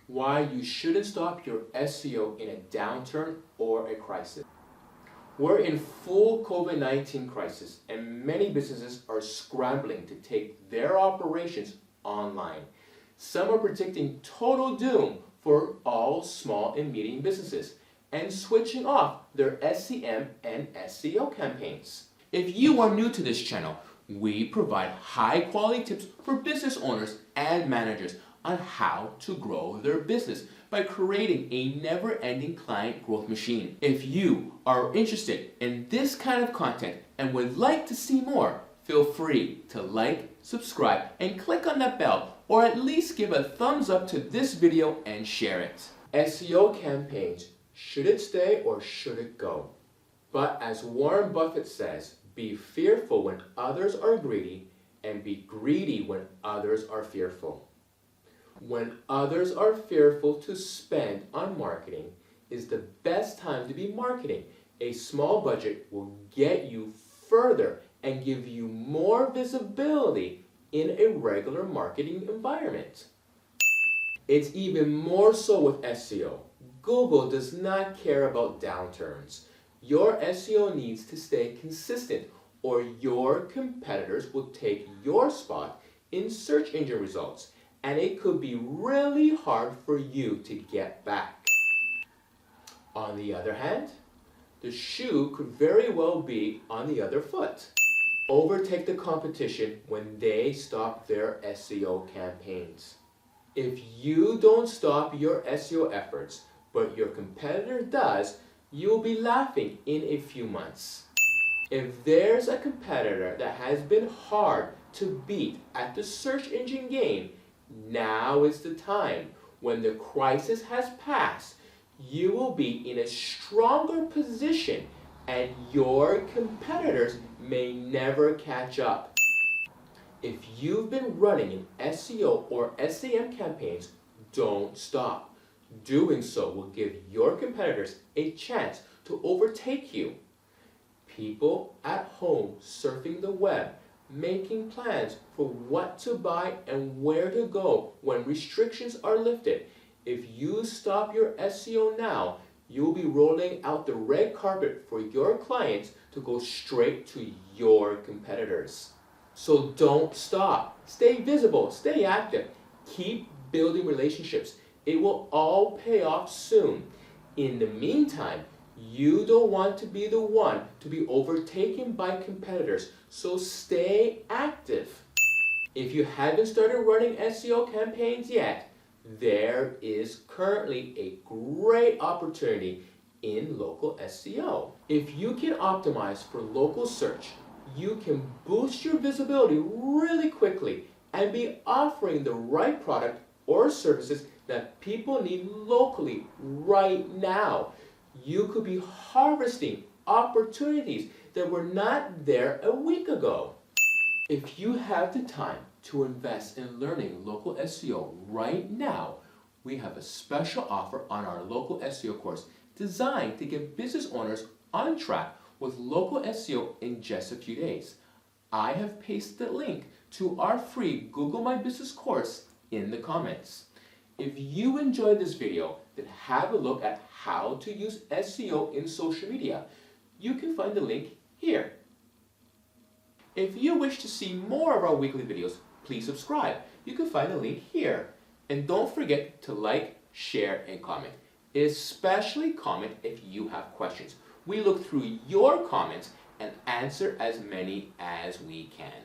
Why you shouldn't stop your SEO in a downturn or a crisis. We're in full COVID-19 crisis and many businesses are scrambling to take their operations online. Some are predicting total doom for all small and medium businesses and switching off their SEM and SEO campaigns. If you are new to this channel, we provide high quality tips for business owners and managers on how to grow their business by creating a never-ending client growth machine. If you are interested in this kind of content and would like to see more, feel free to like, subscribe, and click on that bell, or at least give a thumbs up to this video and share it. SEO campaigns, should it stay or should it go? But as Warren Buffett says, be fearful when others are greedy and be greedy when others are fearful. When others are fearful to spend on marketing is the best time to be marketing. A small budget will get you further and give you more visibility in a regular marketing environment. It's even more so with SEO. Google does not care about downturns. Your SEO needs to stay consistent or your competitors will take your spot in search engine results, and it could be really hard for you to get back. On the other hand, the shoe could very well be on the other foot. Overtake the competition when they stop their SEO campaigns. If you don't stop your SEO efforts, but your competitor does, you'll be laughing in a few months. If there's a competitor that has been hard to beat at the search engine game, now is the time. When the crisis has passed, you will be in a stronger position and your competitors may never catch up. If you've been running an SEO or SEM campaigns, don't stop. Doing so will give your competitors a chance to overtake you. People at home surfing the web, making plans for what to buy and where to go when restrictions are lifted. If you stop your SEO now, you'll be rolling out the red carpet for your clients to go straight to your competitors. So don't stop. Stay visible, stay active, keep building relationships. It will all pay off soon. In the meantime, you don't want to be the one to be overtaken by competitors, so stay active. If you haven't started running SEO campaigns yet, there is currently a great opportunity in local SEO. If you can optimize for local search, you can boost your visibility really quickly and be offering the right product or services that people need locally right now. You could be harvesting opportunities that were not there a week ago. If you have the time to invest in learning local SEO right now, we have a special offer on our local SEO course designed to get business owners on track with local SEO in just a few days. I have pasted the link to our free Google My Business course in the comments. If you enjoyed this video, then have a look at how to use SEO in social media. You can find the link here. If you wish to see more of our weekly videos, please subscribe. You can find the link here. And don't forget to like, share, and comment. Especially comment if you have questions. We look through your comments and answer as many as we can.